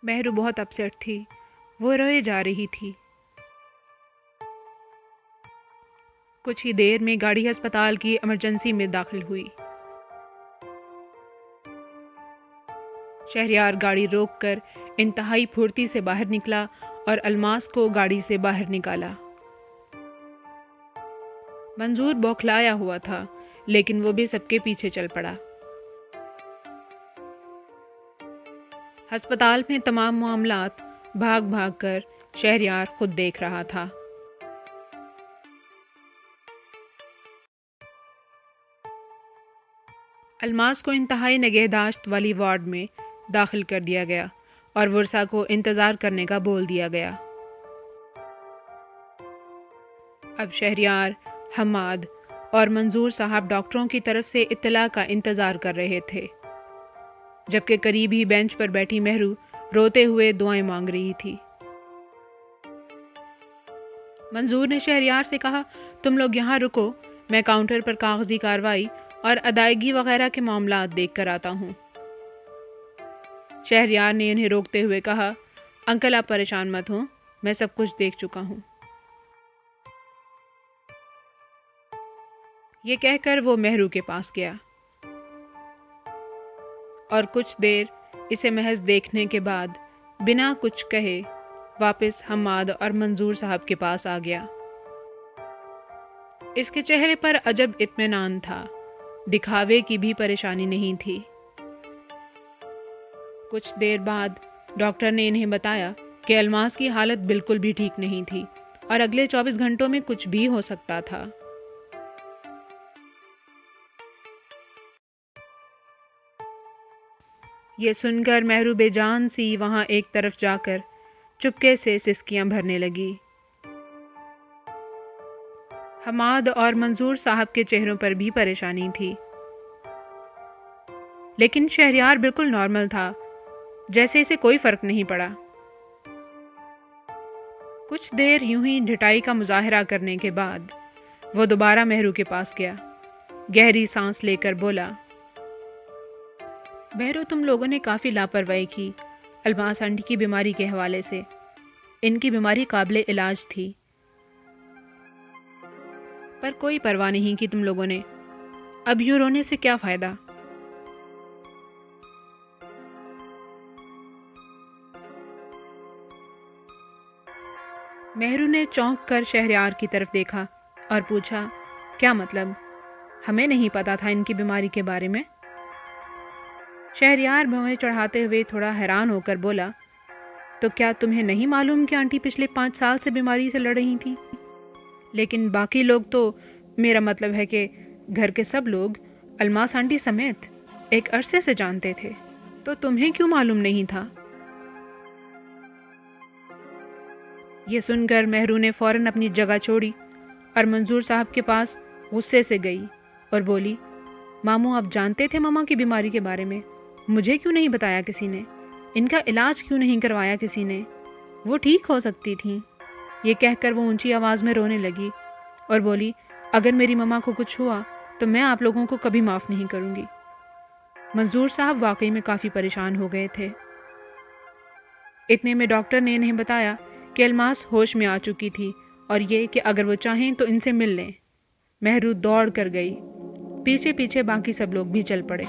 مہرو بہت اپسیٹ تھی، وہ روئے جا رہی تھی۔ کچھ ہی دیر میں گاڑی ہسپتال کی ایمرجنسی میں داخل ہوئی۔ شہریار گاڑی روک کر انتہائی پھرتی سے باہر نکلا اور الماس کو گاڑی سے باہر نکالا۔ منظور بوکھلایا ہوا تھا، لیکن وہ بھی سب کے پیچھے چل پڑا۔ ہسپتال میں تمام معاملات بھاگ بھاگ کر شہریار خود دیکھ رہا تھا۔ الماس کو انتہائی نگہداشت والی وارڈ میں داخل کر دیا گیا اور ورثا کو انتظار کرنے کا بول دیا گیا۔ اب شہریار، حماد اور منظور صاحب ڈاکٹروں کی طرف سے اطلاع کا انتظار کر رہے تھے، جبکہ قریب ہی بینچ پر بیٹھی مہرو روتے ہوئے دعائیں مانگ رہی تھی۔ منظور نے شہریار سے کہا، تم لوگ یہاں رکو، میں کاؤنٹر پر کاغذی کارروائی اور ادائیگی وغیرہ کے معاملات دیکھ کر آتا ہوں۔ شہریار نے انہیں روکتے ہوئے کہا، انکل آپ پریشان مت ہوں، میں سب کچھ دیکھ چکا ہوں۔ یہ کہہ کر وہ مہرو کے پاس گیا اور کچھ دیر اسے محض دیکھنے کے بعد بنا کچھ کہے واپس حماد اور منظور صاحب کے پاس آ گیا۔ اس کے چہرے پر عجب اطمینان تھا، دکھاوے کی بھی پریشانی نہیں تھی۔ کچھ دیر بعد ڈاکٹر نے انہیں بتایا کہ الماس کی حالت بالکل بھی ٹھیک نہیں تھی اور اگلے 24 گھنٹوں میں کچھ بھی ہو سکتا تھا۔ یہ سن کر مہرو بے جان سی وہاں ایک طرف جا کر چپکے سے سسکیاں بھرنے لگی۔ حماد اور منظور صاحب کے چہروں پر بھی پریشانی تھی، لیکن شہریار بالکل نارمل تھا، جیسے اسے کوئی فرق نہیں پڑا۔ کچھ دیر یوں ہی ڈھٹائی کا مظاہرہ کرنے کے بعد وہ دوبارہ مہرو کے پاس گیا، گہری سانس لے کر بولا، مہرو تم لوگوں نے کافی لاپرواہی کی الماس آنٹی کی بیماری کے حوالے سے۔ ان کی بیماری قابل علاج تھی، پر کوئی پرواہ نہیں کی تم لوگوں نے۔ اب یوں رونے سے کیا فائدہ؟ مہرو نے چونک کر شہریار کی طرف دیکھا اور پوچھا، کیا مطلب؟ ہمیں نہیں پتا تھا ان کی بیماری کے بارے میں؟ شہریار بھویں چڑھاتے ہوئے تھوڑا حیران ہو کر بولا، تو کیا تمہیں نہیں معلوم کہ آنٹی پچھلے 5 سال سے بیماری سے لڑ رہی تھیں؟ لیکن باقی لوگ تو، میرا مطلب ہے کہ گھر کے سب لوگ الماس آنٹی سمیت ایک عرصے سے جانتے تھے، تو تمہیں کیوں معلوم نہیں تھا؟ یہ سن کر مہرو نے فوراً اپنی جگہ چھوڑی اور منظور صاحب کے پاس غصے سے گئی اور بولی، ماموں آپ جانتے تھے ماما کی بیماری کے بارے میں، مجھے کیوں نہیں بتایا کسی نے؟ ان کا علاج کیوں نہیں کروایا کسی نے؟ وہ ٹھیک ہو سکتی تھیں۔ یہ کہہ کر وہ اونچی آواز میں رونے لگی اور بولی، اگر میری ماما کو کچھ ہوا تو میں آپ لوگوں کو کبھی معاف نہیں کروں گی۔ منظور صاحب واقعی میں کافی پریشان ہو گئے تھے۔ اتنے میں ڈاکٹر نے انہیں بتایا کہ الماس ہوش میں آ چکی تھی اور یہ کہ اگر وہ چاہیں تو ان سے مل لیں۔ مہرو دوڑ کر گئی، پیچھے پیچھے باقی سب لوگ بھی چل پڑے۔